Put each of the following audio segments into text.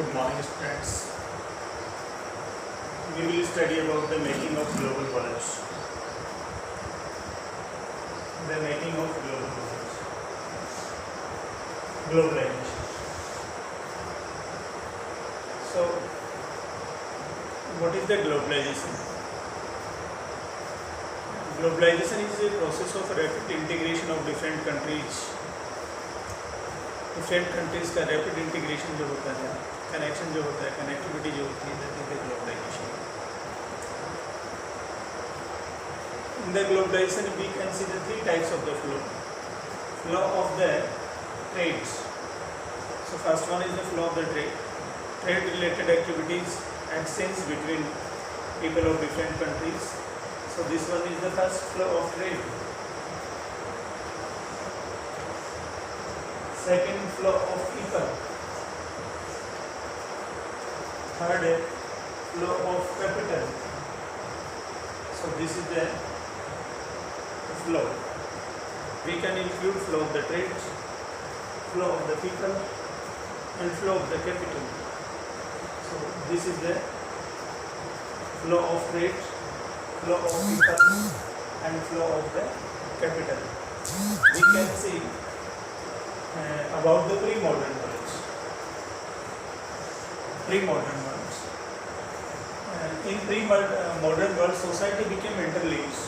Good morning, students. We will study about the making of global world. The making of global world. Globalization. So, what is the globalization? Globalization is a process of rapid integration of different countries. Different countries का rapid integration जो होता है, connection जो होता है, connectivity जो होती है, that is the globalisation. In the globalisation we can see the three types of the flow of the trades. So first one is the flow of the trade related activities, exchange between people of different countries. So this one is the first flow of trade. Second, flow of people. Third, flow of capital. So this is the flow. We can include flow of the trade, flow of the people, and flow of the capital. So this is the flow of trade, flow of people, and flow of the capital. We can see about the pre-modern world. Pre-modern world. In pre-modern world, society became interlinked.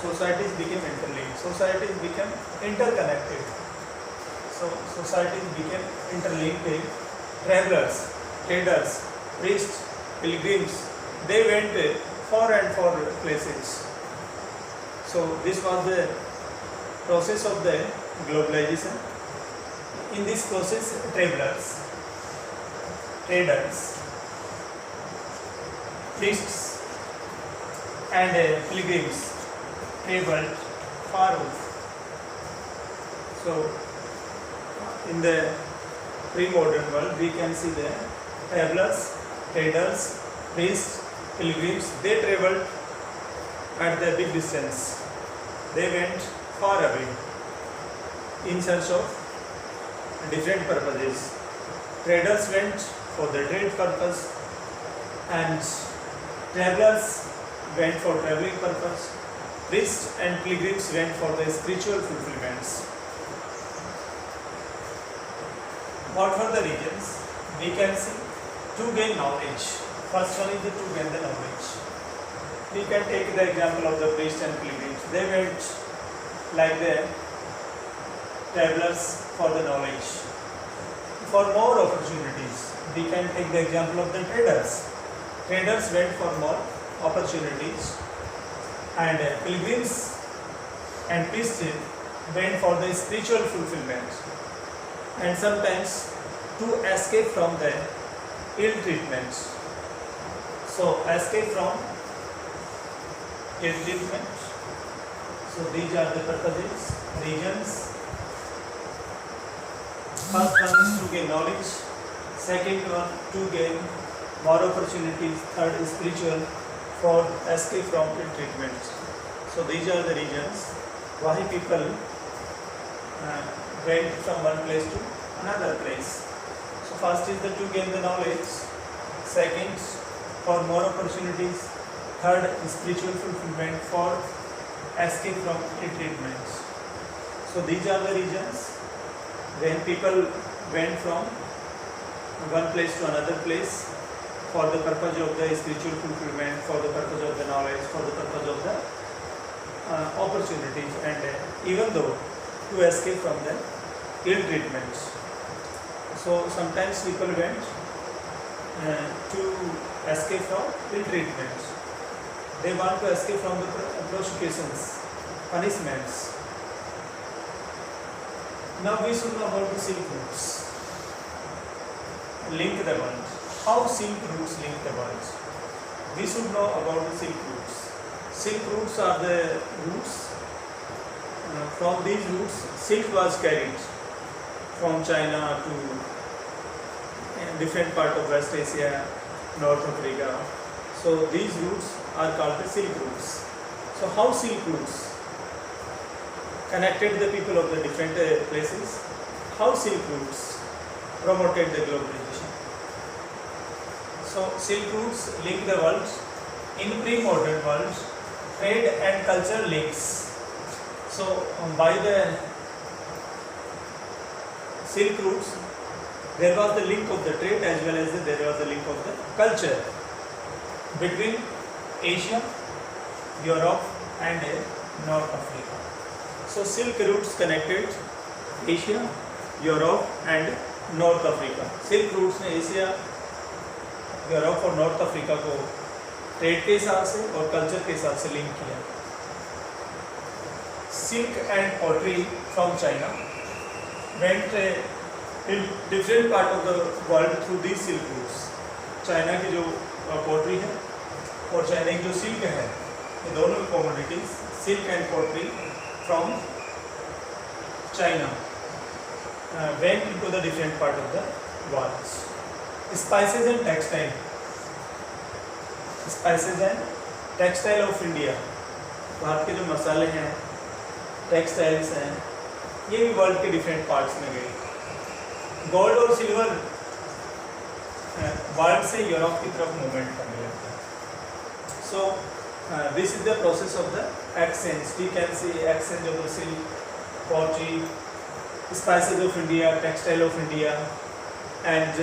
Societies became interlinked. Societies became interconnected. So societies became interlinked. Travelers, traders, priests, pilgrims, they went far and far places. So this was the process of the globalization. In this process, travelers, traders, priests, and pilgrims traveled far off. So, in the pre-modern world, we can see the travelers, traders, priests, pilgrims. They traveled at the big distance. They went far away in search of different purposes. Traders went for the trade purpose, and travelers went for traveling purpose. Priests and pilgrims went for the spiritual fulfillments. What were the reasons? We can see to gain knowledge. First one is to gain the knowledge. We can take the example of the priests and pilgrims. They went like the travelers for the knowledge. For more opportunities, we can take the example of the traders. Traders went for more opportunities, and pilgrims and priests went for the spiritual fulfillment, and sometimes to escape from the ill treatment. So escape from ill treatment. So these are the purposes, reasons. First one is to gain knowledge, second one to gain more opportunities, third is spiritual, fourth escape from ill treatment. So these are the reasons why people went from one place to another place. So first is to gain the knowledge, second for more opportunities, third is spiritual fulfillment, fourth escape from ill treatment. So these are the reasons when people went from one place to another place for the purpose of the spiritual fulfillment, for the purpose of the knowledge, for the purpose of the opportunities, and even though to escape from the ill treatments. So sometimes people went to escape from ill treatments. They want to escape from the persecutions, punishments. Now we should know about the Silk Routes. Link the world. How Silk Routes link the world? We should know about the Silk Routes. Silk Routes are the routes. From these routes, silk was carried from China to different part of West Asia, North Africa. So these routes are called the Silk Routes. So how Silk Routes connected the people of the different places? How Silk Routes promoted the globalization? So Silk routes link the world. In pre-modern world, trade and culture links. So by the Silk routes, there was the link of the trade as well as there was the link of the culture between Asia, Europe and North Africa. So Silk routes connected Asia, Europe and North Africa. Silk routes ने Asia, Europe और north Africa को trade के हिसाब से और culture के हिसाब से लिंक किया. Silk and pottery from China went in different part of the world through these silk routes. China की जो पोट्री है और चाइना की जो सिल्क है, ये दोनों commodities silk and pottery from China went into the different part of the world. Spices and textile. Spices and textile of India. Bharat के जो मसाले हैं, टेक्सटाइल्स हैं, ये भी वर्ल्ड के डिफरेंट पार्ट्स में गए. गोल्ड और सिल्वर वर्ल्ड से यूरोप की तरफ मूवमेंट करने लगता है. So this is the process of the exchange. We can see exchange of the silk, pottery, spices of India, textile of India, and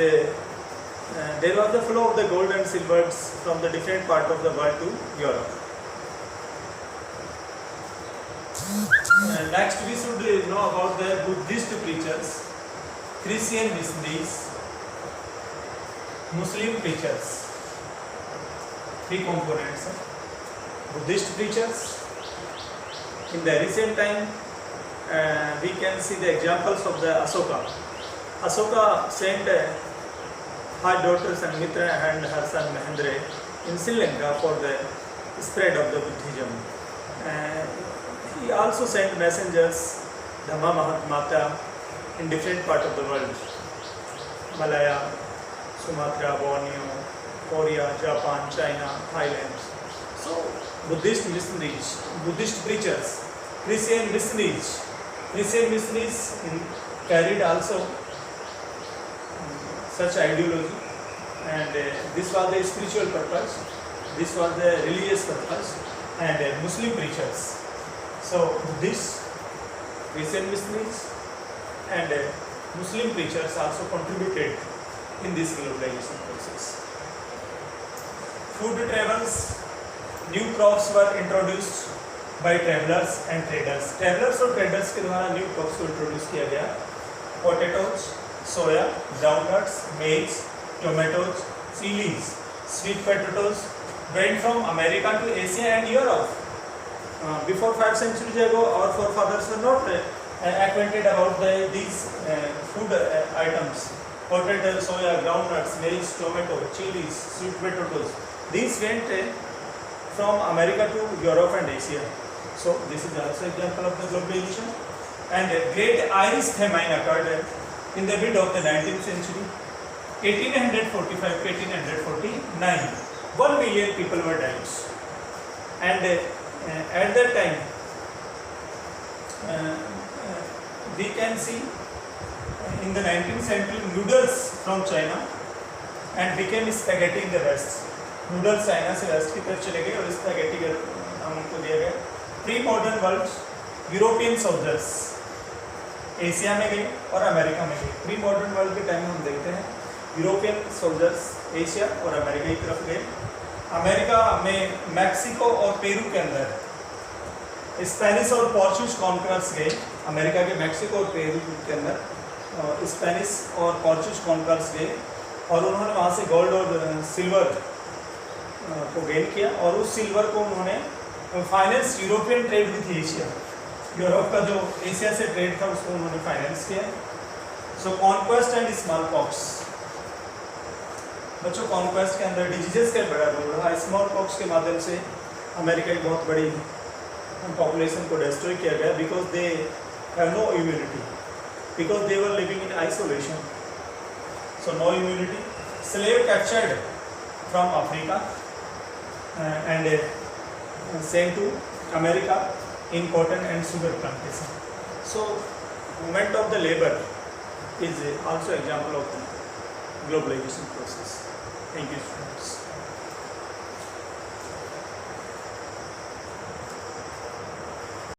there was the flow of the gold and silvers from the different part of the world to Europe. Next we should know about the Buddhist preachers, Christian missionaries, Muslim preachers. Three components. Buddhist preachers. In the recent time, we can see the examples of the Asoka. Asoka sent her daughter Sanmitra and her son Mahendra in Sri Lanka for the spread of the Buddhism. He also sent messengers, Dhamma Mahatmata, in different parts of the world. Malaya, Sumatra, Borneo, Korea, Japan, China, Thailand. So Buddhist missionaries, Buddhist preachers, Christian missionaries. Christian missionaries carried also such ideology, and this was the spiritual purpose, this was the religious purpose, and Muslim preachers. So Buddhist, Christian missionaries and Muslim preachers also contributed in this globalization process. Food travels, new crops were introduced by travelers and traders. Travelers और traders के द्वारा new crops को introduce किया गया. Potatoes, सोया, groundnuts, मेज, tomatoes, chillies, sweet potatoes went from America to Asia and Europe. Before 5 centuries ago, our forefathers were not acquainted about these food items. Potato, soya, groundnuts, maize, tomato, chilies, sweet potatoes. These went from America to Europe and Asia. So this is also example of the globalization. And a great Irish famine occurred in the mid of the 19th century, 1845 to 1849. 1 million people were died. And at that time, we can see in the 19th century noodles from China and became spaghetti in the West. Noodles China से waste की तरफ चले गए और spaghetti का नाम उनको दिया गया. Pre modern world, European soldiers Asia में गए और अमेरिका में गए. प्री मॉडर्न वर्ल्ड के टाइम में हम देखते हैं यूरोपियन सोल्जर्स एशिया और अमेरिका की तरफ गए. अमेरिका में मैक्सिको और पेरू के अंदर स्पेनिश और पोर्चुगीज कॉन्करर्स गए. अमेरिका के मैक्सिको और पेरू के अंदर स्पेनिश और पोर्चुगीज कॉन्करर्स गए और उन्होंने वहाँ से गोल्ड और सिल्वर को गेन किया और उस सिल्वर को उन्होंने finance European trade with Asia. Europe का जो एशिया से ट्रेड था उसको उन्होंने फाइनेंस किया. सो कॉन्क्वेस्ट एंड स्मॉल पॉक्स. बच्चों कॉन्क्वेस्ट के अंदर डिजीजेस का बड़ा रोल रहा. स्मॉल पॉक्स के माध्यम से अमेरिका की बहुत बड़ी पॉपुलेशन को डिस्ट्रॉय किया गया because they have no immunity, because they were living in isolation. So no immunity. Slave captured from Africa and sent to America in cotton and sugar plantation. So movement of the labor is also example of the globalization process. Thank you, students.